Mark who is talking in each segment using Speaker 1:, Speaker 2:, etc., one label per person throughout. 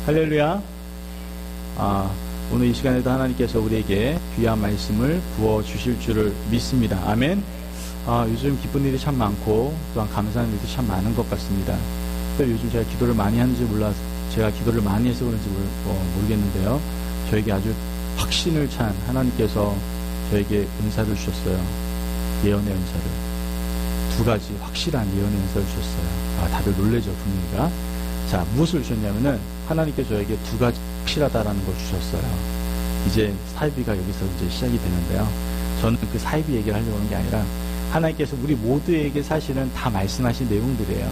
Speaker 1: 할렐루야. 오늘 이 시간에도 하나님께서 우리에게 귀한 말씀을 부어주실 줄을 믿습니다. 아멘. 요즘 기쁜 일이 참 많고 또한 감사한 일도 참 많은 것 같습니다. 요즘 제가 기도를 많이 하는지 몰라서 제가 기도를 많이 해서 그런지 모르겠는데요. 저에게 아주 확신을 찬 하나님께서 저에게 은사를 주셨어요. 예언의 은사를. 두 가지 확실한 예언의 은사를 주셨어요. 다들 놀라죠, 분위기가. 자, 무엇을 주셨냐면은 하나님께 저에게 두 가지 확실하다라는 걸 주셨어요. 이제 사이비가 여기서 이제 시작이 되는데요. 저는 그 사이비 얘기를 하려고 하는 게 아니라 하나님께서 우리 모두에게 사실은 다 말씀하신 내용들이에요.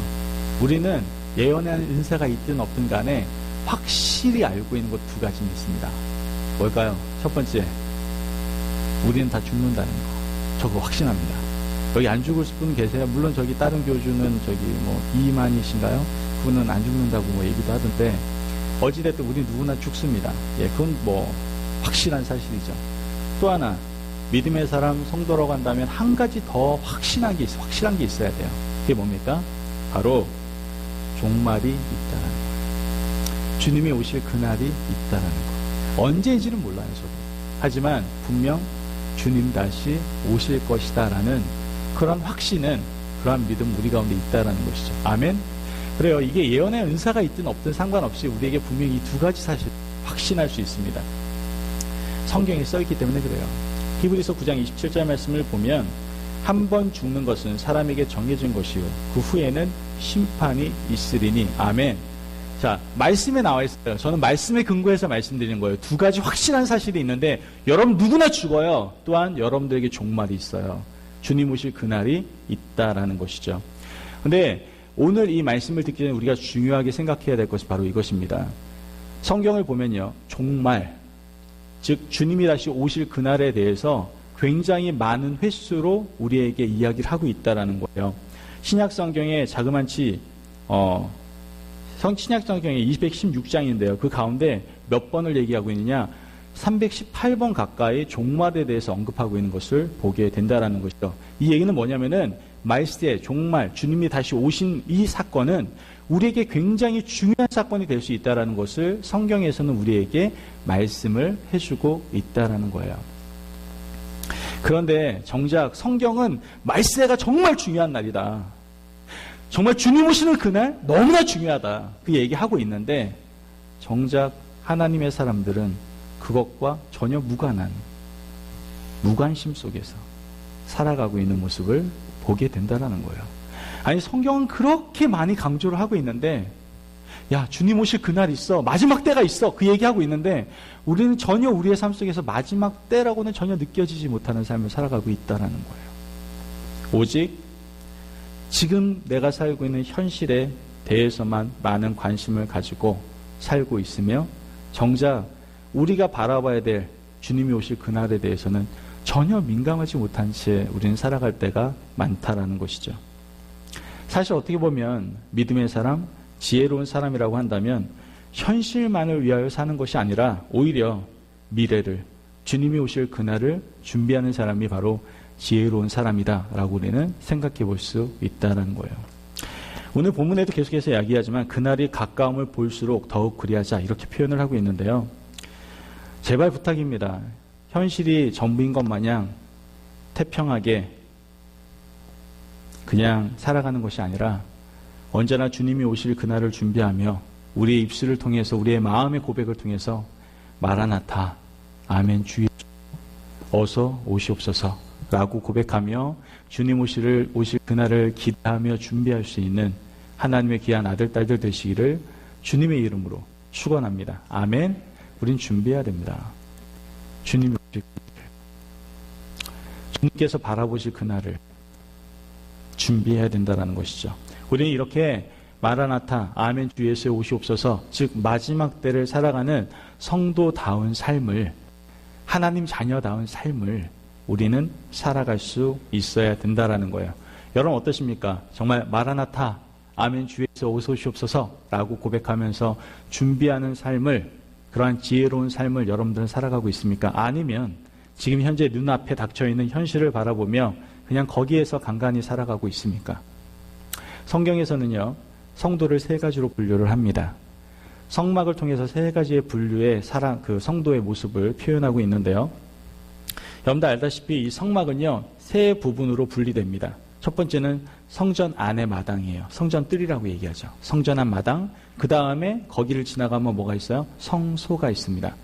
Speaker 1: 우리는 예언의 은사가 있든 없든 간에 확실히 알고 있는 것 두 가지는 있습니다. 뭘까요? 첫 번째, 우리는 다 죽는다는 거. 저거 확신합니다. 여기 안 죽을 분 계세요? 물론 저기 다른 교주는 저기 이만희신가요? 그분은 안 죽는다고 얘기도 하던데 어찌됐든 우리 누구나 죽습니다. 그건 확실한 사실이죠. 또 하나, 믿음의 사람 성도라고 한다면 한 가지 더 확실한 게 있어야 돼요. 그게 뭡니까? 바로 종말이 있다라는 거예요. 주님이 오실 그날이 있다라는 거예요. 언제인지는 몰라요, 저도. 하지만 분명 주님 다시 오실 것이다라는 그런 확신은, 그러한 믿음 우리 가운데 있다라는 것이죠. 아멘. 그래요. 이게 예언의 은사가 있든 없든 상관없이 우리에게 분명히 이 두 가지 사실 확신할 수 있습니다. 성경에 써있기 때문에 그래요. 히브리서 9장 27절 말씀을 보면 한 번 죽는 것은 사람에게 정해진 것이요 그 후에는 심판이 있으리니. 아멘. 자, 말씀에 나와 있어요. 저는 말씀에 근거해서 말씀드리는 거예요. 두 가지 확실한 사실이 있는데 여러분 누구나 죽어요. 또한 여러분들에게 종말이 있어요. 주님 오실 그날이 있다라는 것이죠. 근데 오늘 이 말씀을 듣기 전에 우리가 중요하게 생각해야 될 것이 바로 이것입니다. 성경을 보면요, 종말, 즉 주님이 다시 오실 그날에 대해서 굉장히 많은 횟수로 우리에게 이야기를 하고 있다라는 거예요. 신약 성경에 자그만치 신약 성경에 216장인데요. 그 가운데 몇 번을 얘기하고 있느냐? 318번 가까이 종말에 대해서 언급하고 있는 것을 보게 된다라는 것이죠. 이 얘기는 뭐냐면은 말세, 종말, 주님이 다시 오신 이 사건은 우리에게 굉장히 중요한 사건이 될 수 있다라는 것을 성경에서는 우리에게 말씀을 해주고 있다라는 거예요. 그런데 정작 성경은 말세가 정말 중요한 날이다. 정말 주님 오시는 그날 너무나 중요하다. 그 얘기하고 있는데 정작 하나님의 사람들은 그것과 전혀 무관한 무관심 속에서 살아가고 있는 모습을 보게 된다는 거예요. 아니, 성경은 그렇게 많이 강조를 하고 있는데 야, 주님 오실 그날 있어, 마지막 때가 있어, 그 얘기하고 있는데 우리는 전혀 우리의 삶 속에서 마지막 때라고는 전혀 느껴지지 못하는 삶을 살아가고 있다는 거예요. 오직 지금 내가 살고 있는 현실에 대해서만 많은 관심을 가지고 살고 있으며 정작 우리가 바라봐야 될 주님이 오실 그날에 대해서는 전혀 민감하지 못한 채 우리는 살아갈 때가 많다라는 것이죠. 사실 어떻게 보면 믿음의 사람, 지혜로운 사람이라고 한다면 현실만을 위하여 사는 것이 아니라 오히려 미래를, 주님이 오실 그날을 준비하는 사람이 바로 지혜로운 사람이다라고 우리는 생각해 볼 수 있다는 거예요. 오늘 본문에도 계속해서 이야기하지만 그날이 가까움을 볼수록 더욱 그리하자, 이렇게 표현을 하고 있는데요. 제발 부탁입니다. 현실이 전부인 것 마냥 태평하게 그냥 살아가는 것이 아니라 언제나 주님이 오실 그날을 준비하며 우리의 입술을 통해서, 우리의 마음의 고백을 통해서 마라나타, 아멘, 주 예수 어서 오시옵소서 라고 고백하며 주님 오실 그날을 기대하며 준비할 수 있는 하나님의 귀한 아들, 딸들 되시기를 주님의 이름으로 축원합니다. 아멘. 우린 준비해야 됩니다. 주님이 오실 그날을, 주님께서 바라보실 그날을 준비해야 된다는 것이죠. 우리는 이렇게 마라나타, 아멘, 주 예수에 오시옵소서, 즉 마지막 때를 살아가는 성도다운 삶을, 하나님 자녀다운 삶을 우리는 살아갈 수 있어야 된다라는 거예요. 여러분 어떠십니까? 정말 마라나타, 아멘, 주 예수 어서 오시옵소서 라고 고백하면서 준비하는 삶을, 그러한 지혜로운 삶을 여러분들은 살아가고 있습니까? 아니면 지금 현재 눈앞에 닥쳐있는 현실을 바라보며 그냥 거기에서 간간히 살아가고 있습니까? 성경에서는요, 성도를 세 가지로 분류를 합니다. 성막을 통해서 세 가지의 분류의 그 성도의 모습을 표현하고 있는데요. 여러분들 알다시피 이 성막은요, 세 부분으로 분리됩니다. 첫 번째는 성전 안의 마당이에요. 성전 뜰이라고 얘기하죠. 성전 안 마당, 그 다음에 거기를 지나가면 뭐가 있어요? 성소가 있습니다.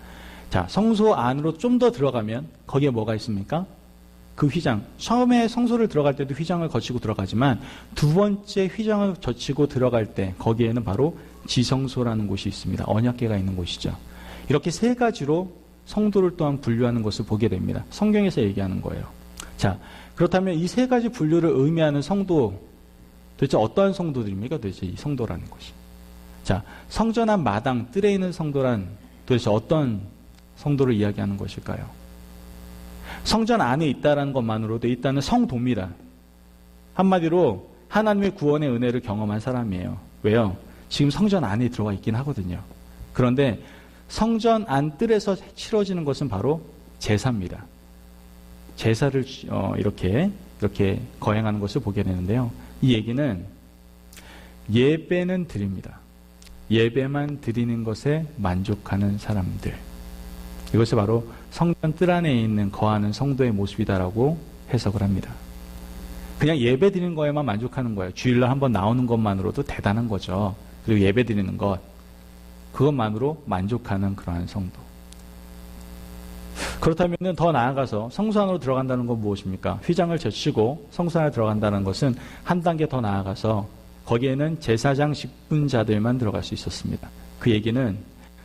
Speaker 1: 자, 성소 안으로 좀 더 들어가면 거기에 뭐가 있습니까? 그 휘장. 처음에 성소를 들어갈 때도 휘장을 거치고 들어가지만 두 번째 휘장을 거치고 들어갈 때 거기에는 바로 지성소라는 곳이 있습니다. 언약궤가 있는 곳이죠. 이렇게 세 가지로 성도를 또한 분류하는 것을 보게 됩니다. 성경에서 얘기하는 거예요. 자, 그렇다면 이 세 가지 분류를 의미하는 성도, 도대체 어떠한 성도들입니까? 도대체 이 성도라는 것이. 자, 성전 안 마당 뜰에 있는 성도란 도대체 어떤 성도를 이야기하는 것일까요? 성전 안에 있다는 것만으로도 일단은 성도입니다. 한마디로 하나님의 구원의 은혜를 경험한 사람이에요. 왜요? 지금 성전 안에 들어가 있긴 하거든요. 그런데 성전 안 뜰에서 치러지는 것은 바로 제사입니다. 제사를 이렇게 거행하는 것을 보게 되는데요. 이 얘기는 예배는 드립니다. 예배만 드리는 것에 만족하는 사람들. 이것이 바로 성전 뜰 안에 있는 거하는 성도의 모습이다라고 해석을 합니다. 그냥 예배 드리는 거에만 만족하는 거예요. 주일날 한번 나오는 것만으로도 대단한 거죠. 그리고 예배 드리는 것, 그것만으로 만족하는 그러한 성도. 그렇다면 더 나아가서 성소 안으로 들어간다는 건 무엇입니까? 휘장을 제치고 성소 안에 들어간다는 것은 한 단계 더 나아가서 거기에는 제사장 직분자들만 들어갈 수 있었습니다. 그 얘기는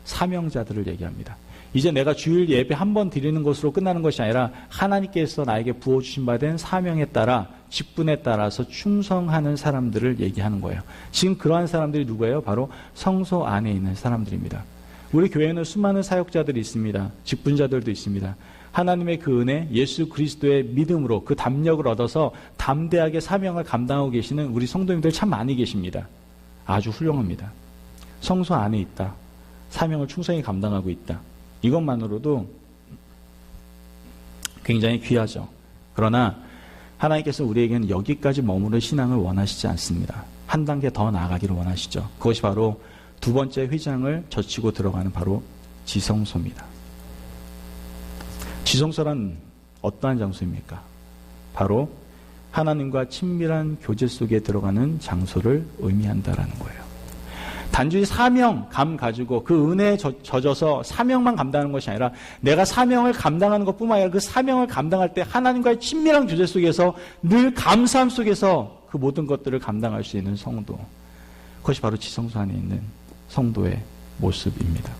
Speaker 1: 사명자들을 얘기합니다. 이제 내가 주일 예배 한 번 드리는 것으로 끝나는 것이 아니라 하나님께서 나에게 부어주신 바 된 사명에 따라 직분에 따라서 충성하는 사람들을 얘기하는 거예요. 지금 그러한 사람들이 누구예요? 바로 성소 안에 있는 사람들입니다. 우리 교회는 수많은 사역자들이 있습니다. 직분자들도 있습니다. 하나님의 그 은혜, 예수 그리스도의 믿음으로 그 담력을 얻어서 담대하게 사명을 감당하고 계시는 우리 성도님들 참 많이 계십니다. 아주 훌륭합니다. 성소 안에 있다. 사명을 충성히 감당하고 있다. 이것만으로도 굉장히 귀하죠. 그러나 하나님께서 우리에게는 여기까지 머무를 신앙을 원하시지 않습니다. 한 단계 더 나아가기를 원하시죠. 그것이 바로 두 번째 휘장을 젖히고 들어가는 바로 지성소입니다. 지성소란 어떠한 장소입니까? 바로 하나님과 친밀한 교제 속에 들어가는 장소를 의미한다라는 거예요. 단지 사명감 가지고 그 은혜에 젖어서 사명만 감당하는 것이 아니라 내가 사명을 감당하는 것뿐만 아니라 그 사명을 감당할 때 하나님과의 친밀한 교제 속에서 늘 감사함 속에서 그 모든 것들을 감당할 수 있는 성도. 그것이 바로 지성소 안에 있는 성도의 모습입니다.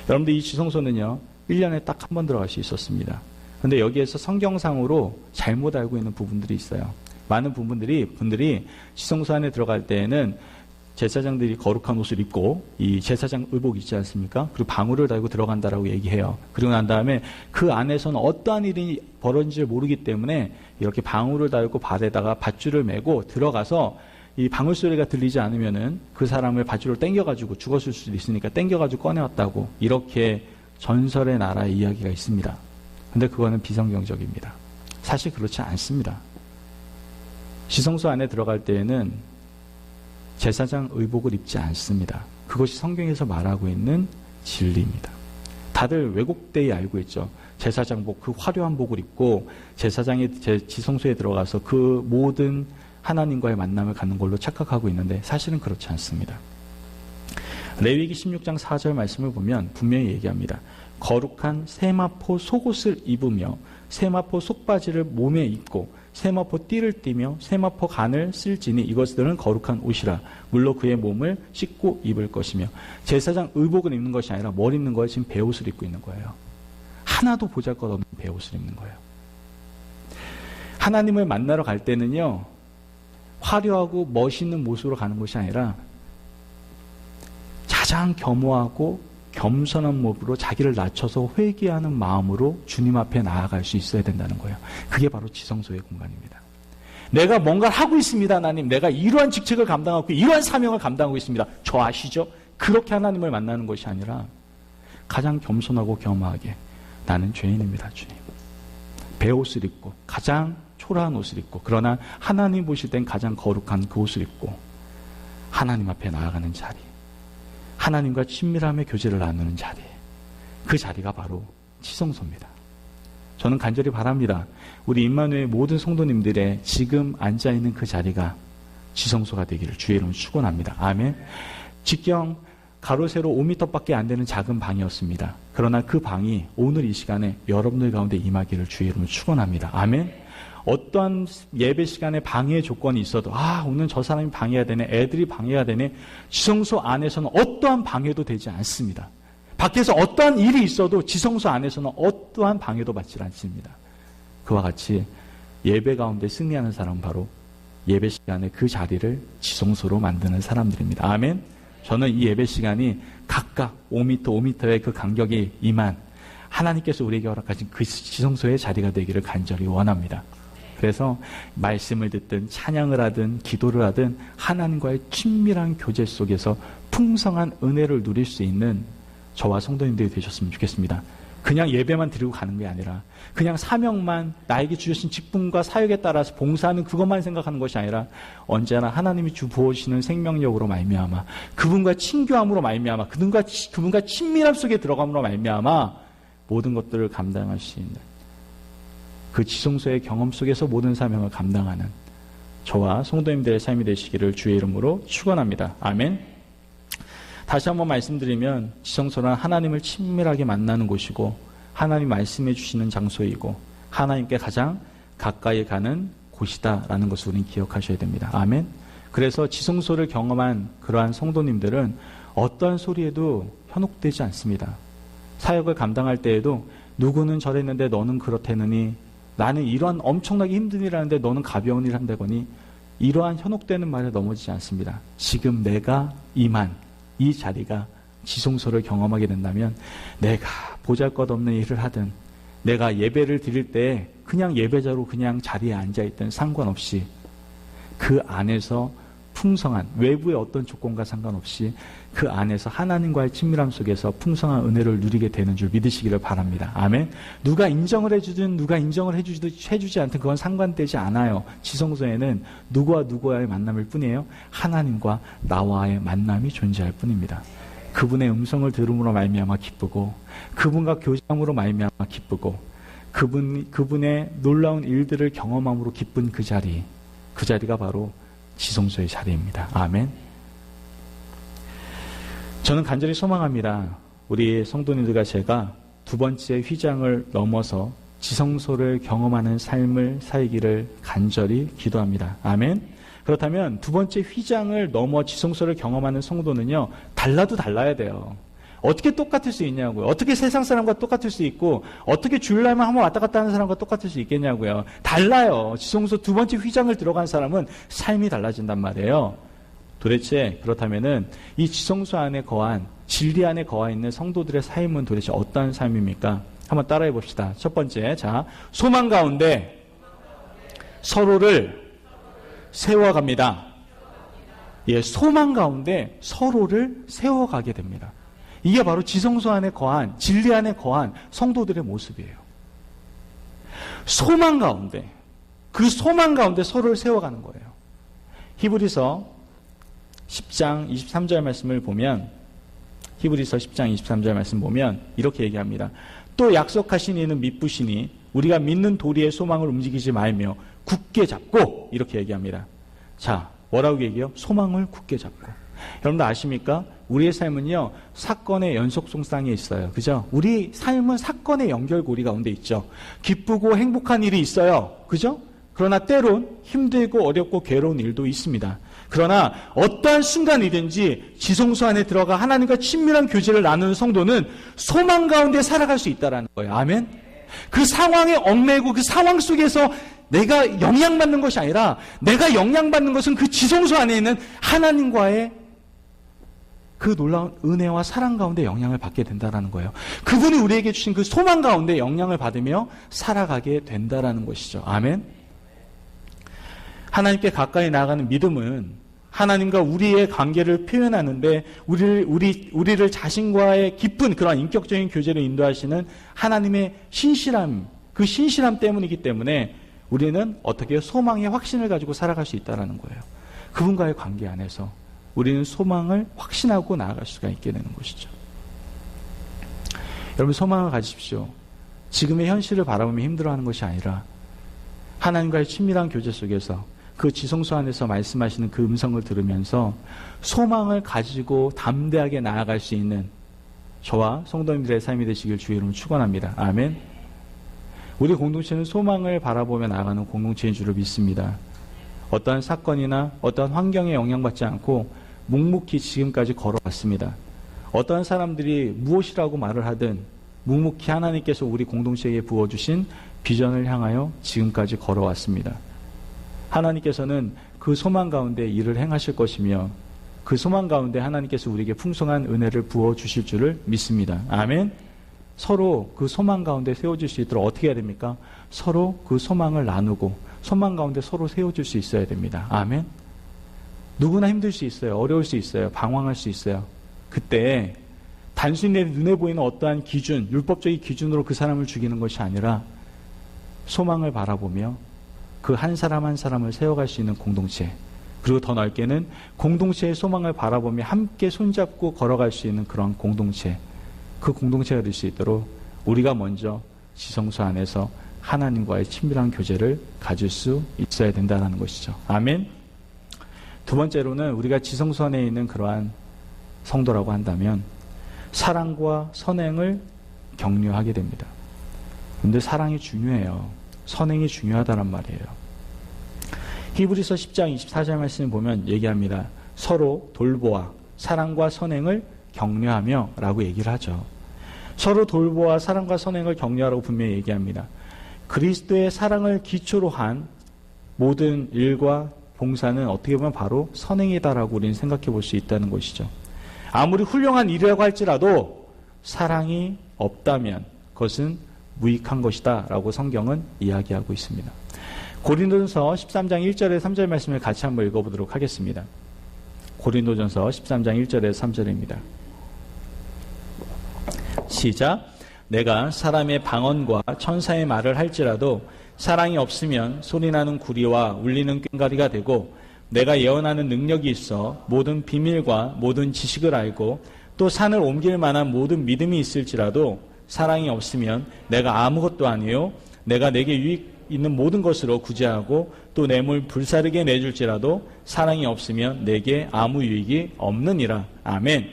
Speaker 1: 여러분들 이 지성소는요, 1년에 딱 한 번 들어갈 수 있었습니다. 그런데 여기에서 성경상으로 잘못 알고 있는 부분들이 있어요. 많은 분들이 지성소 안에 들어갈 때에는 제사장들이 거룩한 옷을 입고 이 제사장 의복 있지 않습니까? 그리고 방울을 달고 들어간다라고 얘기해요. 그리고 난 다음에 그 안에서는 어떠한 일이 벌어진지 모르기 때문에 이렇게 방울을 달고 발에다가 밧줄을 메고 들어가서 이 방울 소리가 들리지 않으면은 그 사람을 밧줄을 당겨가지고 죽었을 수도 있으니까 당겨가지고 꺼내왔다고 이렇게 전설의 나라의 이야기가 있습니다. 근데 그거는 비성경적입니다. 사실 그렇지 않습니다. 지성소 안에 들어갈 때에는 제사장 의복을 입지 않습니다. 그것이 성경에서 말하고 있는 진리입니다. 다들 왜곡되이 알고 있죠. 제사장복, 그 화려한 복을 입고 제사장이 지성소에 들어가서 그 모든 하나님과의 만남을 갖는 걸로 착각하고 있는데 사실은 그렇지 않습니다. 레위기 16장 4절 말씀을 보면 분명히 얘기합니다. 거룩한 세마포 속옷을 입으며 세마포 속바지를 몸에 입고 세마포 띠를 띠며 세마포 간을 쓸지니 이것들은 거룩한 옷이라 물로 그의 몸을 씻고 입을 것이며 제사장 의복을 입는 것이 아니라 뭘 입는 거예요? 지금 베옷을 입고 있는 거예요. 하나도 보잘것없는 베옷을 입는 거예요. 하나님을 만나러 갈 때는요, 화려하고 멋있는 모습으로 가는 것이 아니라 가장 겸허하고 겸손한 몸으로 자기를 낮춰서 회개하는 마음으로 주님 앞에 나아갈 수 있어야 된다는 거예요. 그게 바로 지성소의 공간입니다. 내가 뭔가를 하고 있습니다, 하나님. 내가 이러한 직책을 감당하고 이러한 사명을 감당하고 있습니다. 저 아시죠? 그렇게 하나님을 만나는 것이 아니라 가장 겸손하고 겸허하게 나는 죄인입니다, 주님. 베옷을 입고 가장 초라한 옷을 입고 그러나 하나님 보실 땐 가장 거룩한 그 옷을 입고 하나님 앞에 나아가는 자리. 하나님과 친밀함의 교제를 나누는 자리, 그 자리가 바로 지성소입니다. 저는 간절히 바랍니다. 우리 임마누엘 모든 성도님들의 지금 앉아있는 그 자리가 지성소가 되기를 주의 이름으로 축원합니다. 아멘. 직경 가로 세로 5m밖에 안 되는 작은 방이었습니다. 그러나 그 방이 오늘 이 시간에 여러분들 가운데 임하기를 주의 이름으로 축원합니다. 아멘. 어떠한 예배 시간에 방해의 조건이 있어도 오늘 저 사람이 방해해야 되네, 애들이 방해해야 되네, 지성소 안에서는 어떠한 방해도 되지 않습니다. 밖에서 어떠한 일이 있어도 지성소 안에서는 어떠한 방해도 받지 않습니다. 그와 같이 예배 가운데 승리하는 사람은 바로 예배 시간에 그 자리를 지성소로 만드는 사람들입니다. 아멘. 저는 이 예배 시간이 각각 5m, 5m의 그 간격이 임한 하나님께서 우리에게 허락하신 그 지성소의 자리가 되기를 간절히 원합니다. 그래서 말씀을 듣든 찬양을 하든 기도를 하든 하나님과의 친밀한 교제 속에서 풍성한 은혜를 누릴 수 있는 저와 성도님들이 되셨으면 좋겠습니다. 그냥 예배만 드리고 가는 게 아니라 그냥 사명만, 나에게 주신 직분과 사역에 따라서 봉사하는 그것만 생각하는 것이 아니라 언제나 하나님이 주 부어주시는 생명력으로 말미암아 그분과 친교함으로 말미암아 그분과 친밀함 속에 들어감으로 말미암아 모든 것들을 감당할 수 있는 그 지성소의 경험 속에서 모든 사명을 감당하는 저와 성도님들의 삶이 되시기를 주의 이름으로 축원합니다. 아멘. 다시 한번 말씀드리면 지성소는 하나님을 친밀하게 만나는 곳이고 하나님 말씀해 주시는 장소이고 하나님께 가장 가까이 가는 곳이다라는 것을 우리는 기억하셔야 됩니다. 아멘. 그래서 지성소를 경험한 그러한 성도님들은 어떠한 소리에도 현혹되지 않습니다. 사역을 감당할 때에도 누구는 저랬는데 너는 그렇다느니, 나는 이러한 엄청나게 힘든 일을 하는데 너는 가벼운 일을 한다거니, 이러한 현혹되는 말에 넘어지지 않습니다. 지금 내가 임한 이 자리가 지성소를 경험하게 된다면 내가 보잘것없는 일을 하든 내가 예배를 드릴 때 그냥 예배자로 그냥 자리에 앉아있든 상관없이 그 안에서 풍성한 외부의 어떤 조건과 상관없이 그 안에서 하나님과의 친밀함 속에서 풍성한 은혜를 누리게 되는 줄 믿으시기를 바랍니다. 아멘. 누가 인정을 해주든 누가 인정을 해주지 않든 그건 상관되지 않아요. 지성소에는 누구와 누구와의 만남일 뿐이에요. 하나님과 나와의 만남이 존재할 뿐입니다. 그분의 음성을 들음으로 말미암아 기쁘고 그분과 교제함으로 말미암아 기쁘고 그분의 놀라운 일들을 경험함으로 기쁜 그 자리가 바로 지성소의 자리입니다. 아멘. 저는 간절히 소망합니다. 우리 성도님들과 제가 두 번째 휘장을 넘어서 지성소를 경험하는 삶을 살기를 간절히 기도합니다. 아멘. 그렇다면 두 번째 휘장을 넘어 지성소를 경험하는 성도는요, 달라도 달라야 돼요. 어떻게 똑같을 수 있냐고요. 어떻게 세상 사람과 똑같을 수 있고 어떻게 주일날만 한번 왔다 갔다 하는 사람과 똑같을 수 있겠냐고요. 달라요. 지성소 두 번째 휘장을 들어간 사람은 삶이 달라진단 말이에요. 도대체 그렇다면은 이 지성소 안에 거한, 진리 안에 거하 있는 성도들의 삶은 도대체 어떠한 삶입니까? 한번 따라해 봅시다. 첫 번째, 자, 소망 가운데 서로를 세워갑니다. 예, 소망 가운데 서로를 세워가게 됩니다. 이게 바로 지성소 안에 거한, 진리 안에 거한 성도들의 모습이에요. 소망 가운데, 그 소망 가운데 서로를 세워가는 거예요. 히브리서 10장 23절 말씀을 보면, 히브리서 10장 23절 말씀 보면 이렇게 얘기합니다. 또 약속하신 이는 믿으시니 우리가 믿는 도리의 소망을 움직이지 말며 굳게 잡고, 이렇게 얘기합니다. 자, 뭐라고 얘기해요? 소망을 굳게 잡고. 여러분들 아십니까? 우리의 삶은요, 사건의 연속성상에 있어요. 그죠? 우리 삶은 사건의 연결고리 가운데 있죠. 기쁘고 행복한 일이 있어요. 그죠? 그러나 때론 힘들고 어렵고 괴로운 일도 있습니다. 그러나 어떠한 순간이든지 지성소 안에 들어가 하나님과 친밀한 교제를 나누는 성도는 소망 가운데 살아갈 수 있다는 거예요. 아멘? 그 상황에 얽매고 그 상황 속에서 내가 영향받는 것이 아니라 내가 영향받는 것은 그 지성소 안에 있는 하나님과의 그 놀라운 은혜와 사랑 가운데 영향을 받게 된다는 거예요. 그분이 우리에게 주신 그 소망 가운데 영향을 받으며 살아가게 된다는 것이죠. 아멘. 하나님께 가까이 나아가는 믿음은 하나님과 우리의 관계를 표현하는데 우리를 자신과의 깊은 그런 인격적인 교제로 인도하시는 하나님의 신실함, 그 신실함 때문이기 때문에 우리는 어떻게 소망의 확신을 가지고 살아갈 수 있다는 거예요. 그분과의 관계 안에서 우리는 소망을 확신하고 나아갈 수가 있게 되는 것이죠. 여러분, 소망을 가지십시오. 지금의 현실을 바라보며 힘들어하는 것이 아니라 하나님과의 친밀한 교제 속에서 그 지성소 안에서 말씀하시는 그 음성을 들으면서 소망을 가지고 담대하게 나아갈 수 있는 저와 성도님들의 삶이 되시길 주의 이름으로 축원합니다. 아멘. 우리 공동체는 소망을 바라보며 나아가는 공동체인 줄을 믿습니다. 어떠한 사건이나 어떠한 환경에 영향받지 않고 묵묵히 지금까지 걸어왔습니다. 어떠한 사람들이 무엇이라고 말을 하든 묵묵히 하나님께서 우리 공동체에 부어주신 비전을 향하여 지금까지 걸어왔습니다. 하나님께서는 그 소망 가운데 일을 행하실 것이며 그 소망 가운데 하나님께서 우리에게 풍성한 은혜를 부어주실 줄을 믿습니다. 아멘. 서로 그 소망 가운데 세워질 수 있도록 어떻게 해야 됩니까? 서로 그 소망을 나누고 소망 가운데 서로 세워줄 수 있어야 됩니다. 아멘. 누구나 힘들 수 있어요. 어려울 수 있어요. 방황할 수 있어요. 그때 단순히 내 눈에 보이는 어떠한 기준, 율법적인 기준으로 그 사람을 죽이는 것이 아니라 소망을 바라보며 그 한 사람 한 사람을 세워갈 수 있는 공동체, 그리고 더 넓게는 공동체의 소망을 바라보며 함께 손잡고 걸어갈 수 있는 그런 공동체, 그 공동체가 될 수 있도록 우리가 먼저 지성소 안에서 하나님과의 친밀한 교제를 가질 수 있어야 된다는 것이죠. 아멘. 두 번째로는 우리가 지성소 안에 있는 그러한 성도라고 한다면 사랑과 선행을 격려하게 됩니다. 그런데 사랑이 중요해요. 선행이 중요하다란 말이에요. 히브리서 10장 24절 말씀을 보면 얘기합니다. 서로 돌보아 사랑과 선행을 격려하며 라고 얘기를 하죠. 서로 돌보아 사랑과 선행을 격려하라고 분명히 얘기합니다. 그리스도의 사랑을 기초로 한 모든 일과 봉사는 어떻게 보면 바로 선행이다라고 우리는 생각해 볼 수 있다는 것이죠. 아무리 훌륭한 일이라고 할지라도 사랑이 없다면 그것은 무익한 것이다 라고 성경은 이야기하고 있습니다. 고린도전서 13장 1절에 3절 말씀을 같이 한번 읽어보도록 하겠습니다. 고린도전서 13장 1절에 3절입니다. 시작. 내가 사람의 방언과 천사의 말을 할지라도 사랑이 없으면 소리나는 구리와 울리는 꽹과리가 되고 내가 예언하는 능력이 있어 모든 비밀과 모든 지식을 알고 또 산을 옮길 만한 모든 믿음이 있을지라도 사랑이 없으면 내가 아무것도 아니요 내가 내게 유익 있는 모든 것으로 구제하고 또 뇌물 불사르게 내줄지라도 사랑이 없으면 내게 아무 유익이 없느니라. 아멘.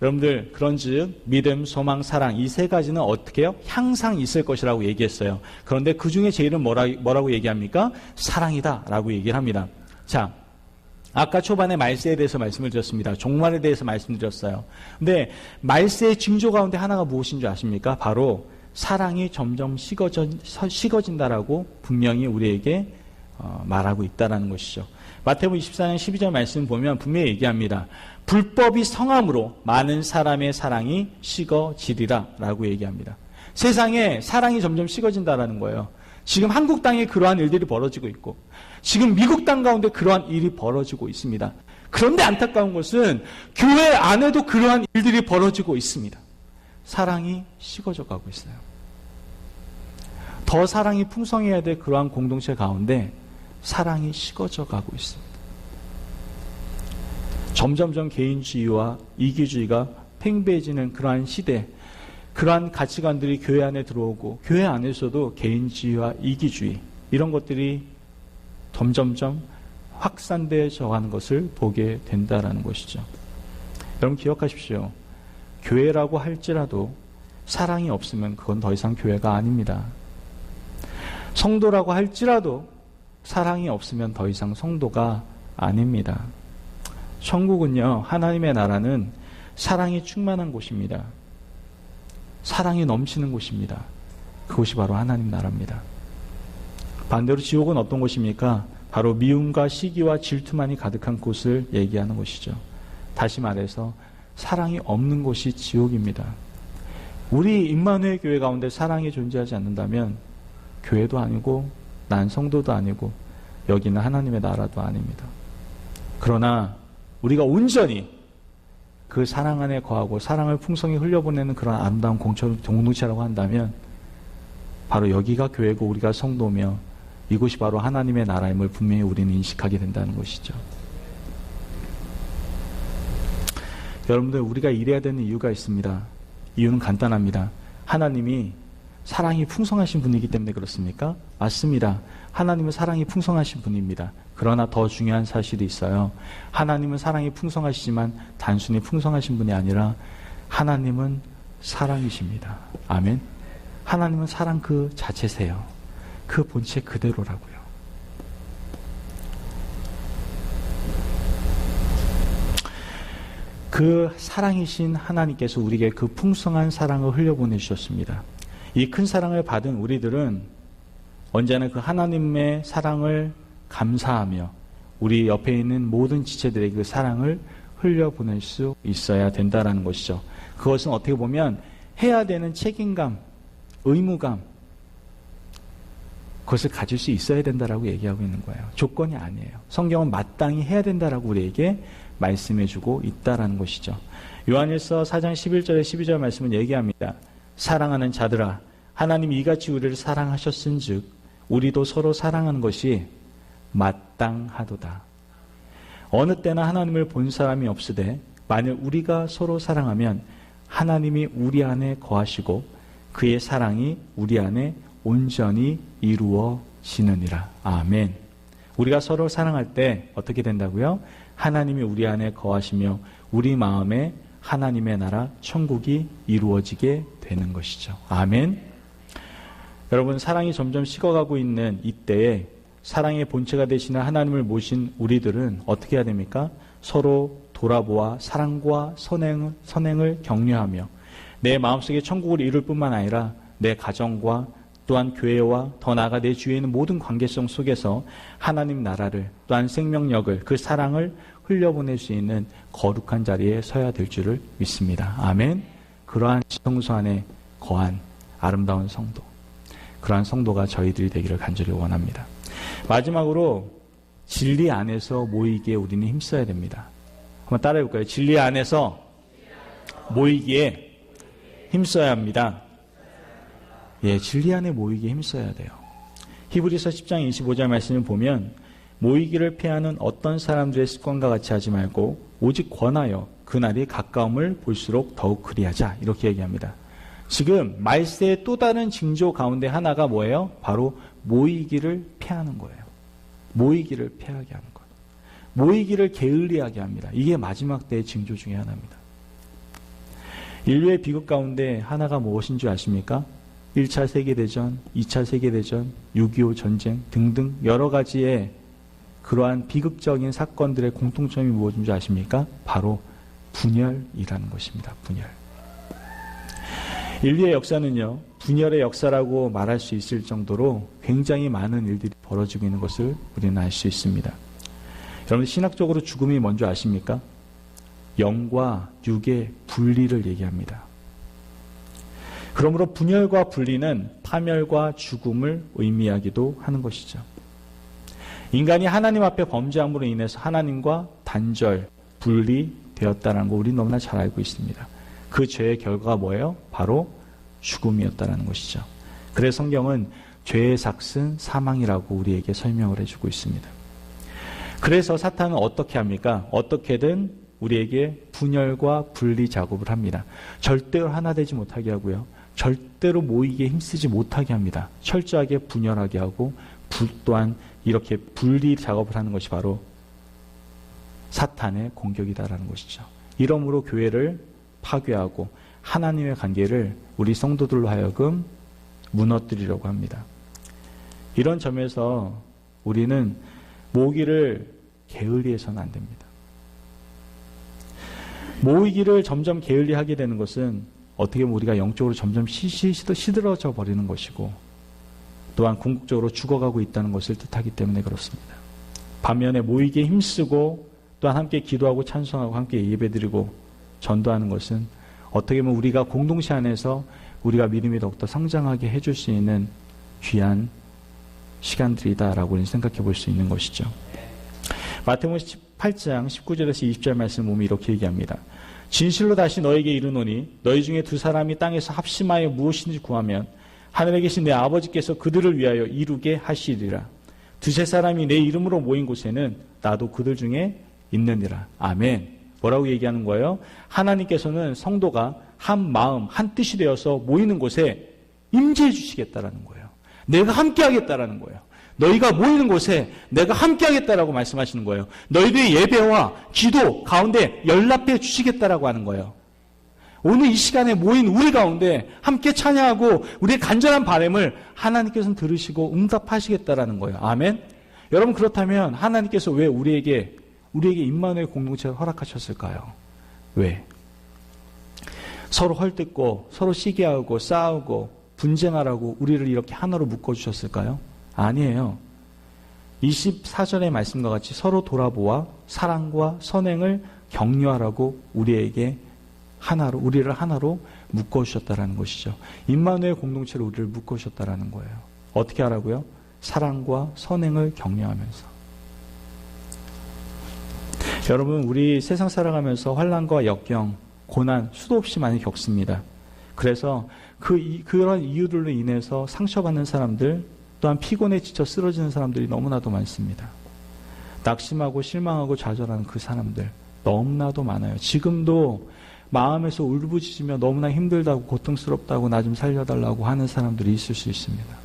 Speaker 1: 여러분들 그런즉 믿음, 소망, 사랑 이 세 가지는 어떻게 해요? 항상 있을 것이라고 얘기했어요. 그런데 그 중에 제일은 뭐라고 얘기합니까? 사랑이다 라고 얘기를 합니다. 자, 아까 초반에 말세에 대해서 말씀을 드렸습니다. 종말에 대해서 말씀드렸어요. 근데 말세의 징조 가운데 하나가 무엇인 줄 아십니까? 바로 사랑이 점점 식어진다라고 분명히 우리에게 말하고 있다는 것이죠. 마태복음 24장 12절 말씀 보면 분명히 얘기합니다. 불법이 성함으로 많은 사람의 사랑이 식어지리라 라고 얘기합니다. 세상에 사랑이 점점 식어진다라는 거예요. 지금 한국 땅에 그러한 일들이 벌어지고 있고 지금 미국 땅 가운데 그러한 일이 벌어지고 있습니다. 그런데 안타까운 것은 교회 안에도 그러한 일들이 벌어지고 있습니다. 사랑이 식어져 가고 있어요. 더 사랑이 풍성해야 될 그러한 공동체 가운데 사랑이 식어져 가고 있습니다. 점점점 개인주의와 이기주의가 팽배해지는 그러한 시대, 그러한 가치관들이 교회 안에 들어오고 교회 안에서도 개인주의와 이기주의 이런 것들이 점점점 확산되어져 가는 것을 보게 된다는 것이죠. 여러분 기억하십시오. 교회라고 할지라도 사랑이 없으면 그건 더 이상 교회가 아닙니다. 성도라고 할지라도 사랑이 없으면 더 이상 성도가 아닙니다. 천국은요, 하나님의 나라는 사랑이 충만한 곳입니다. 사랑이 넘치는 곳입니다. 그곳이 바로 하나님 나라입니다. 반대로 지옥은 어떤 곳입니까? 바로 미움과 시기와 질투만이 가득한 곳을 얘기하는 것이죠. 다시 말해서 사랑이 없는 곳이 지옥입니다. 우리 임마누엘 교회 가운데 사랑이 존재하지 않는다면 교회도 아니고 난 성도도 아니고 여기는 하나님의 나라도 아닙니다. 그러나 우리가 온전히 그 사랑 안에 거하고 사랑을 풍성히 흘려보내는 그런 아름다운 공동체라고 한다면 바로 여기가 교회고 우리가 성도며 이곳이 바로 하나님의 나라임을 분명히 우리는 인식하게 된다는 것이죠. 여러분들, 우리가 이래야 되는 이유가 있습니다. 이유는 간단합니다. 하나님이 사랑이 풍성하신 분이기 때문에 그렇습니까? 맞습니다. 하나님은 사랑이 풍성하신 분입니다. 그러나 더 중요한 사실이 있어요. 하나님은 사랑이 풍성하시지만 단순히 풍성하신 분이 아니라 하나님은 사랑이십니다. 아멘. 하나님은 사랑 그 자체세요. 그 본체 그대로라고요. 그 사랑이신 하나님께서 우리에게 그 풍성한 사랑을 흘려보내주셨습니다. 이 큰 사랑을 받은 우리들은 언제나 그 하나님의 사랑을 감사하며 우리 옆에 있는 모든 지체들에게 그 사랑을 흘려보낼 수 있어야 된다는 것이죠. 그것은 어떻게 보면 해야 되는 책임감, 의무감, 그것을 가질 수 있어야 된다라고 얘기하고 있는 거예요. 조건이 아니에요. 성경은 마땅히 해야 된다라고 우리에게 말씀해주고 있다라는 것이죠. 요한일서 4장 11절에 12절 말씀은 얘기합니다. 사랑하는 자들아, 하나님이 이같이 우리를 사랑하셨은즉 우리도 서로 사랑하는 것이 마땅하도다. 어느 때나 하나님을 본 사람이 없으되 만일 우리가 서로 사랑하면 하나님이 우리 안에 거하시고 그의 사랑이 우리 안에 온전히 이루어지느니라. 아멘. 우리가 서로 사랑할 때 어떻게 된다고요? 하나님이 우리 안에 거하시며 우리 마음에 하나님의 나라 천국이 이루어지게 되는 것이죠. 아멘. 여러분, 사랑이 점점 식어가고 있는 이때에 사랑의 본체가 되시는 하나님을 모신 우리들은 어떻게 해야 됩니까? 서로 돌아보아 사랑과 선행을 격려하며 내 마음속에 천국을 이룰 뿐만 아니라 내 가정과 또한 교회와 더 나아가 내 주위에 있는 모든 관계성 속에서 하나님 나라를 또한 생명력을 그 사랑을 흘려보낼 수 있는 거룩한 자리에 서야 될 줄을 믿습니다. 아멘. 그러한 성소 안에 거한 아름다운 성도, 그러한 성도가 저희들이 되기를 간절히 원합니다. 마지막으로 진리 안에서 모이기에 우리는 힘써야 됩니다. 한번 따라해 볼까요? 진리 안에서 모이기에 힘써야 합니다. 예, 진리 안에 모이기에 힘써야 돼요. 히브리서 10장 25절 말씀을 보면 모이기를 피하는 어떤 사람들의 습관과 같이 하지 말고 오직 권하여 그날이 가까움을 볼수록 더욱 그리하자, 이렇게 얘기합니다. 지금 말세의 또 다른 징조 가운데 하나가 뭐예요? 바로 모이기를 피하는 거예요. 모이기를 피하게 하는 것. 모이기를 게을리하게 합니다. 이게 마지막 때의 징조 중에 하나입니다. 인류의 비극 가운데 하나가 무엇인 줄 아십니까? 1차 세계대전, 2차 세계대전, 6.25 전쟁 등등 여러 가지의 그러한 비극적인 사건들의 공통점이 무엇인 줄 아십니까? 바로 분열이라는 것입니다. 분열. 인류의 역사는요, 분열의 역사라고 말할 수 있을 정도로 굉장히 많은 일들이 벌어지고 있는 것을 우리는 알 수 있습니다. 여러분, 신학적으로 죽음이 뭔지 아십니까? 영과 육의 분리를 얘기합니다. 그러므로 분열과 분리는 파멸과 죽음을 의미하기도 하는 것이죠. 인간이 하나님 앞에 범죄함으로 인해서 하나님과 단절, 분리되었다는 거 우리는 너무나 잘 알고 있습니다. 그 죄의 결과가 뭐예요? 바로 죽음이었다는 것이죠. 그래서 성경은 죄의 삭은 사망이라고 우리에게 설명을 해주고 있습니다. 그래서 사탄은 어떻게 합니까? 어떻게든 우리에게 분열과 분리 작업을 합니다. 절대로 하나 되지 못하게 하고요. 절대로 모이기에 힘쓰지 못하게 합니다. 철저하게 분열하게 하고 또한 이렇게 분리 작업을 하는 것이 바로 사탄의 공격이다라는 것이죠. 이러므로 교회를 파괴하고 하나님의 관계를 우리 성도들로 하여금 무너뜨리려고 합니다. 이런 점에서 우리는 모이기를 게을리해서는 안 됩니다. 모이기를 점점 게을리하게 되는 것은 어떻게 보면 우리가 영적으로 점점 시들어져 버리는 것이고 또한 궁극적으로 죽어가고 있다는 것을 뜻하기 때문에 그렇습니다. 반면에 모이기에 힘쓰고 또한 함께 기도하고 찬송하고 함께 예배드리고 전도하는 것은 어떻게 보면 우리가 공동체 안에서 우리가 믿음이 더욱더 성장하게 해줄 수 있는 귀한 시간들이다라고 생각해 볼 수 있는 것이죠. 마태복음 18장 19절에서 20절 말씀 보면 이렇게 얘기합니다. 진실로 다시 너에게 이르노니 너희 중에 두 사람이 땅에서 합심하여 무엇인지 구하면 하늘에 계신 내 아버지께서 그들을 위하여 이루게 하시리라. 두세 사람이 내 이름으로 모인 곳에는 나도 그들 중에 있느니라. 아멘. 뭐라고 얘기하는 거예요? 하나님께서는 성도가 한 마음, 한 뜻이 되어서 모이는 곳에 임재해 주시겠다라는 거예요. 내가 함께 하겠다라는 거예요. 너희가 모이는 곳에 내가 함께 하겠다라고 말씀하시는 거예요. 너희들의 예배와 기도 가운데 연락해 주시겠다라고 하는 거예요. 오늘 이 시간에 모인 우리 가운데 함께 찬양하고 우리의 간절한 바람을 하나님께서는 들으시고 응답하시겠다라는 거예요. 아멘. 여러분, 그렇다면 하나님께서 왜 우리에게 임마누엘 공동체를 허락하셨을까요? 왜? 서로 헐뜯고 서로 시기하고 싸우고 분쟁하라고 우리를 이렇게 하나로 묶어주셨을까요? 아니에요. 24절의 말씀과 같이 서로 돌아보아 사랑과 선행을 격려하라고 우리를 하나로 묶어주셨다라는 것이죠. 임마누엘 공동체로 우리를 묶어주셨다라는 거예요. 어떻게 하라고요? 사랑과 선행을 격려하면서. 여러분, 우리 세상 살아가면서 환난과 역경, 고난 수도 없이 많이 겪습니다. 그래서 그런 이유들로 인해서 상처받는 사람들, 또한 피곤에 지쳐 쓰러지는 사람들이 너무나도 많습니다. 낙심하고 실망하고 좌절하는 그 사람들 너무나도 많아요. 지금도 마음에서 울부짖으며 너무나 힘들다고 고통스럽다고 나 좀 살려달라고 하는 사람들이 있을 수 있습니다.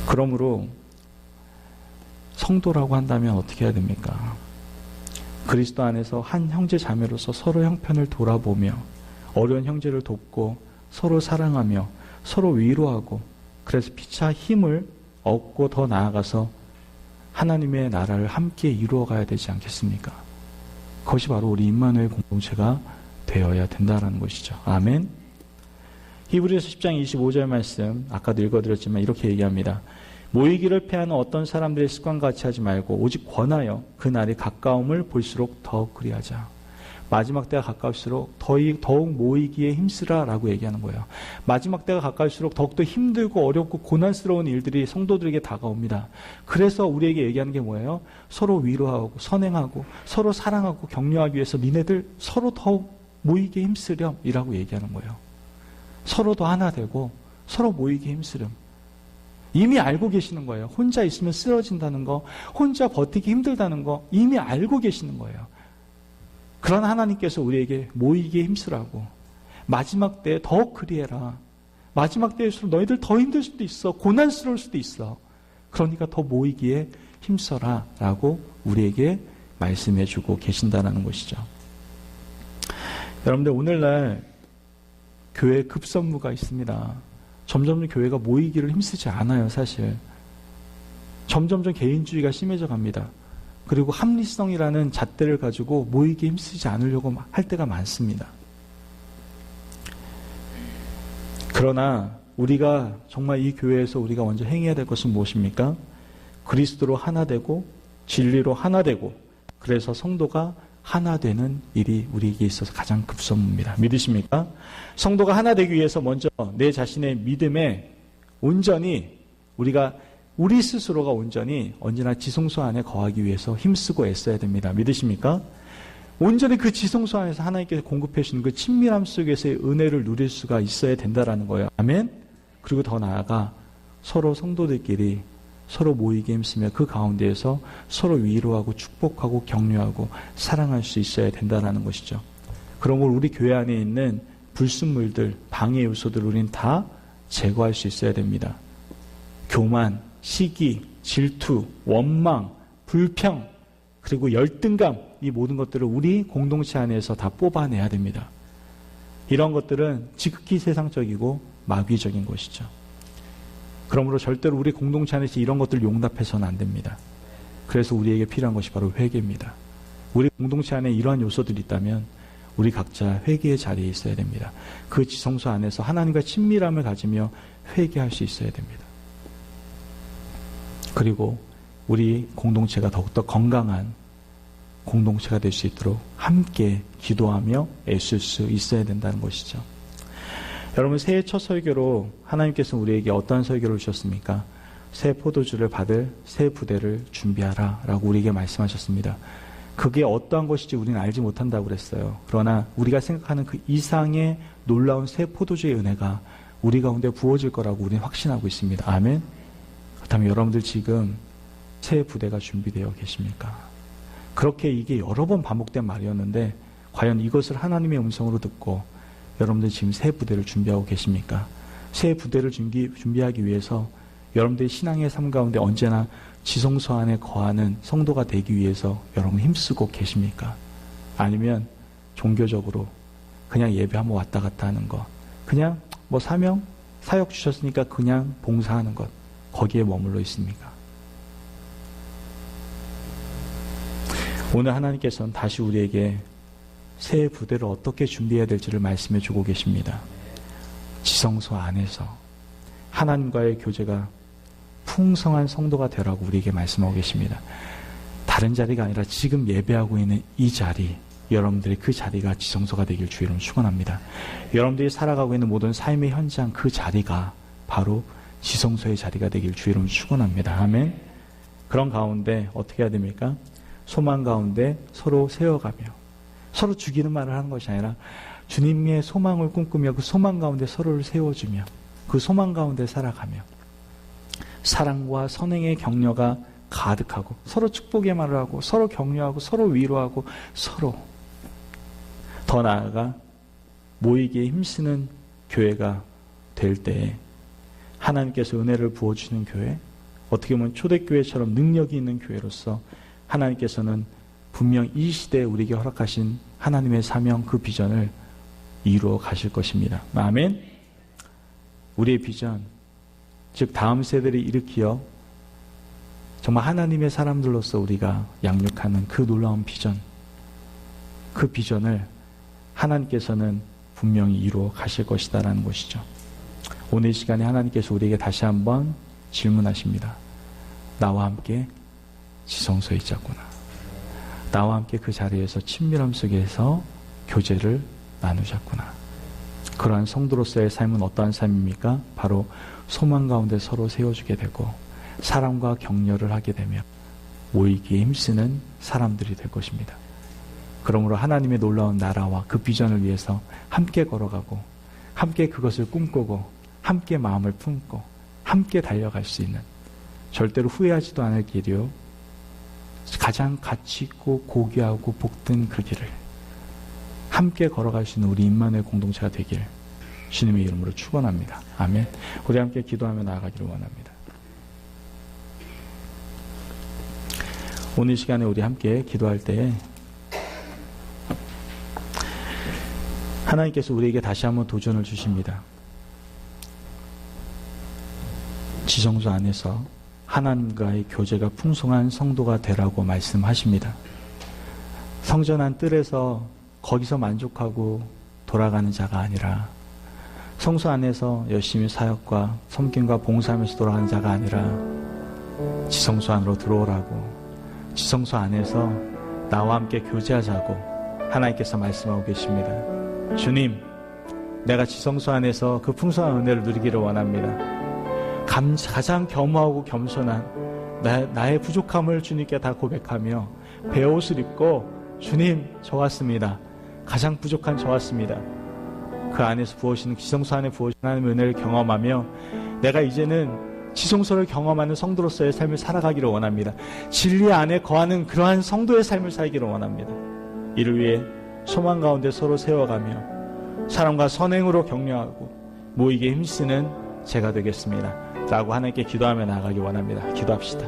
Speaker 1: 그러므로 성도라고 한다면 어떻게 해야 됩니까? 그리스도 안에서 한 형제 자매로서 서로 형편을 돌아보며 어려운 형제를 돕고 서로 사랑하며 서로 위로하고, 그래서 피차 힘을 얻고 더 나아가서 하나님의 나라를 함께 이루어가야 되지 않겠습니까? 그것이 바로 우리 임마누엘 공동체가 되어야 된다는 것이죠. 아멘. 히브리서 10장 25절 말씀 아까도 읽어드렸지만 이렇게 얘기합니다. 모이기를 패하는 어떤 사람들의 습관과 같이 하지 말고 오직 권하여 그 날이 가까움을 볼수록 더 그리하자. 마지막 때가 가까울수록 더욱 모이기에 힘쓰라라고 얘기하는 거예요. 마지막 때가 가까울수록 더욱더 힘들고 어렵고 고난스러운 일들이 성도들에게 다가옵니다. 그래서 우리에게 얘기하는 게 뭐예요? 서로 위로하고 선행하고 서로 사랑하고 격려하기 위해서 니네들 서로 더욱 모이기에 힘쓰렴이라고 얘기하는 거예요. 서로 더 하나 되고 서로 모이기에 힘쓰렴. 이미 알고 계시는 거예요. 혼자 있으면 쓰러진다는 거, 혼자 버티기 힘들다는 거 이미 알고 계시는 거예요. 그러나 하나님께서 우리에게 모이기에 힘쓰라고, 마지막 때에 더 그리해라. 마지막 때일수록 너희들 더 힘들 수도 있어. 고난스러울 수도 있어. 그러니까 더 모이기에 힘써라 라고 우리에게 말씀해 주고 계신다는 것이죠. 여러분들, 오늘날 교회에 급선무가 있습니다. 점점 교회가 모이기를 힘쓰지 않아요. 사실 점점 개인주의가 심해져 갑니다. 그리고 합리성이라는 잣대를 가지고 모이기 힘쓰지 않으려고 할 때가 많습니다. 그러나 우리가 정말 이 교회에서 우리가 먼저 행해야 될 것은 무엇입니까? 그리스도로 하나 되고 진리로 하나 되고, 그래서 성도가 하나 되는 일이 우리에게 있어서 가장 급선무입니다. 믿으십니까? 성도가 하나 되기 위해서 먼저 내 자신의 믿음에 온전히 우리 스스로가 온전히 언제나 지성소 안에 거하기 위해서 힘쓰고 애써야 됩니다. 믿으십니까? 온전히 그 지성소 안에서 하나님께서 공급해 주시는 그 친밀함 속에서의 은혜를 누릴 수가 있어야 된다라는 거예요. 아멘? 그리고 더 나아가 서로 성도들끼리 서로 모이게 힘쓰며 그 가운데에서 서로 위로하고 축복하고 격려하고 사랑할 수 있어야 된다라는 것이죠. 그런 걸 우리 교회 안에 있는 불순물들, 방해 요소들을 우리는 다 제거할 수 있어야 됩니다. 교만, 시기, 질투, 원망, 불평, 그리고 열등감, 이 모든 것들을 우리 공동체 안에서 다 뽑아내야 됩니다. 이런 것들은 지극히 세상적이고 마귀적인 것이죠. 그러므로 절대로 우리 공동체 안에서 이런 것들을 용납해서는 안 됩니다. 그래서 우리에게 필요한 것이 바로 회개입니다. 우리 공동체 안에 이러한 요소들이 있다면 우리 각자 회개의 자리에 있어야 됩니다. 그 지성소 안에서 하나님과 친밀함을 가지며 회개할 수 있어야 됩니다. 그리고 우리 공동체가 더욱더 건강한 공동체가 될 수 있도록 함께 기도하며 애쓸 수 있어야 된다는 것이죠. 여러분, 새해 첫 설교로 하나님께서 우리에게 어떤 설교를 주셨습니까? 새 포도주를 받을 새 부대를 준비하라 라고 우리에게 말씀하셨습니다. 그게 어떠한 것인지 우리는 알지 못한다고 그랬어요. 그러나 우리가 생각하는 그 이상의 놀라운 새 포도주의 은혜가 우리 가운데 부어질 거라고 우리는 확신하고 있습니다. 아멘. 그렇다면 여러분들 지금 새 부대가 준비되어 계십니까? 그렇게 이게 여러 번 반복된 말이었는데 과연 이것을 하나님의 음성으로 듣고 여러분들 지금 새 부대를 준비하고 계십니까? 새 부대를 준비하기 위해서 여러분들의 신앙의 삶 가운데 언제나 지성소 안에 거하는 성도가 되기 위해서 여러분 힘쓰고 계십니까? 아니면 종교적으로 그냥 예배 한번 왔다 갔다 하는 것, 그냥 뭐 사명, 사역 주셨으니까 그냥 봉사하는 것, 거기에 머물러 있습니까? 오늘 하나님께서는 다시 우리에게 새 부대를 어떻게 준비해야 될지를 말씀해 주고 계십니다. 지성소 안에서 하나님과의 교제가 풍성한 성도가 되라고 우리에게 말씀하고 계십니다. 다른 자리가 아니라 지금 예배하고 있는 이 자리, 여러분들이 그 자리가 지성소가 되길 주의 이름으로 축원합니다. 여러분들이 살아가고 있는 모든 삶의 현장 그 자리가 바로 지성소의 자리가 되길 주의 이름으로 축원합니다. 아멘. 그런 가운데 어떻게 해야 됩니까? 소망 가운데 서로 세워가며 서로 죽이는 말을 하는 것이 아니라 주님의 소망을 꿈꾸며 그 소망 가운데 서로를 세워주며 그 소망 가운데 살아가며 사랑과 선행의 격려가 가득하고 서로 축복의 말을 하고 서로 격려하고 서로 위로하고 서로 더 나아가 모이기에 힘쓰는 교회가 될 때에 하나님께서 은혜를 부어주시는 교회, 어떻게 보면 초대교회처럼 능력이 있는 교회로서 하나님께서는 분명 이 시대에 우리에게 허락하신 하나님의 사명 그 비전을 이루어 가실 것입니다. 아멘. 우리의 비전, 즉 다음 세대를 일으키어 정말 하나님의 사람들로서 우리가 양육하는 그 놀라운 비전, 그 비전을 하나님께서는 분명히 이루어 가실 것이다라는 것이죠. 오늘 이 시간에 하나님께서 우리에게 다시 한번 질문하십니다. 나와 함께 지성소에 있자꾸나. 나와 함께 그 자리에서 친밀함 속에서 교제를 나누자꾸나. 그러한 성도로서의 삶은 어떠한 삶입니까? 바로 소망 가운데 서로 세워주게 되고 사랑과 격려를 하게 되며 모이기에 힘쓰는 사람들이 될 것입니다. 그러므로 하나님의 놀라운 나라와 그 비전을 위해서 함께 걸어가고 함께 그것을 꿈꾸고 함께 마음을 품고 함께 달려갈 수 있는, 절대로 후회하지도 않을 길이요 가장 가치 있고 고귀하고 복된 그 길을 함께 걸어갈 수 있는 우리 임마누엘 공동체가 되길 주님의 이름으로 축원합니다. 아멘. 우리 함께 기도하며 나아가기를 원합니다. 오늘 시간에 우리 함께 기도할 때에 하나님께서 우리에게 다시 한번 도전을 주십니다. 지성소 안에서 하나님과의 교제가 풍성한 성도가 되라고 말씀하십니다. 성전 안 뜰에서 거기서 만족하고 돌아가는 자가 아니라, 성소 안에서 열심히 사역과 섬김과 봉사하면서 돌아가는 자가 아니라 지성소 안으로 들어오라고, 지성소 안에서 나와 함께 교제하자고 하나님께서 말씀하고 계십니다. 주님, 내가 지성소 안에서 그 풍성한 은혜를 누리기를 원합니다. 가장 겸허하고 겸손한 나의 부족함을 주님께 다 고백하며 베옷을 입고, 주님, 저 같습니다. 가장 부족한 저 같습니다. 그 안에서 부어지는, 지성소 안에 부어지는 하나님의 은혜를 경험하며 내가 이제는 지성소를 경험하는 성도로서의 삶을 살아가기를 원합니다. 진리 안에 거하는 그러한 성도의 삶을 살기를 원합니다. 이를 위해 소망 가운데 서로 세워가며 사랑과 선행으로 격려하고 모이기에 힘쓰는 제가 되겠습니다. 라고 하나님께 기도하며 나아가기 원합니다. 기도합시다.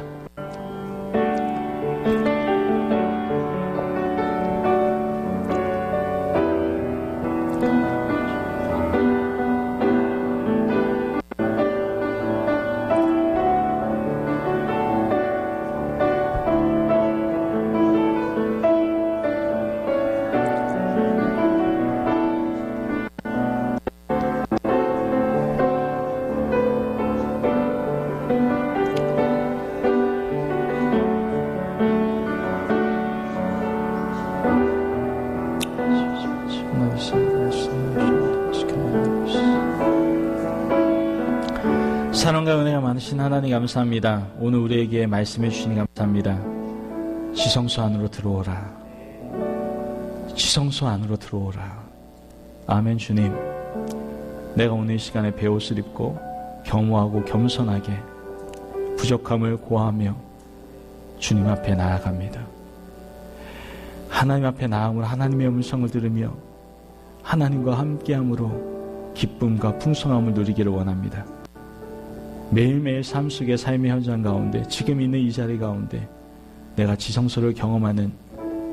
Speaker 1: 사랑과 은혜가 많으신 하나님 감사합니다. 오늘 우리에게 말씀해 주시니 감사합니다. 지성소 안으로 들어오라. 지성소 안으로 들어오라. 아멘. 주님, 내가 오늘 이 시간에 베옷을 입고 겸허하고 겸손하게 부족함을 고하며 주님 앞에 나아갑니다. 하나님 앞에 나아오므로 하나님의 음성을 들으며 하나님과 함께함으로 기쁨과 풍성함을 누리기를 원합니다. 매일매일 삶 속의 삶의 현장 가운데 지금 있는 이 자리 가운데 내가 지성소를 경험하는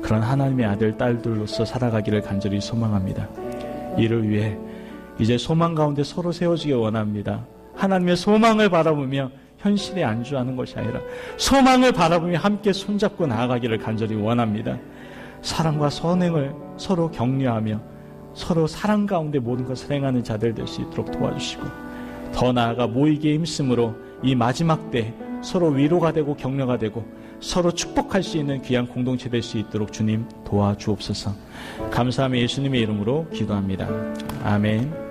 Speaker 1: 그런 하나님의 아들, 딸들로서 살아가기를 간절히 소망합니다. 이를 위해 이제 소망 가운데 서로 세워지길 원합니다. 하나님의 소망을 바라보며 현실에 안주하는 것이 아니라 소망을 바라보며 함께 손잡고 나아가기를 간절히 원합니다. 사랑과 선행을 서로 격려하며 서로 사랑 가운데 모든 것을 행하는 자들 될 수 있도록 도와주시고 더 나아가 모이기에 힘쓰므로 이 마지막 때 서로 위로가 되고 격려가 되고 서로 축복할 수 있는 귀한 공동체 될 수 있도록 주님 도와주옵소서. 감사하며 예수님의 이름으로 기도합니다. 아멘.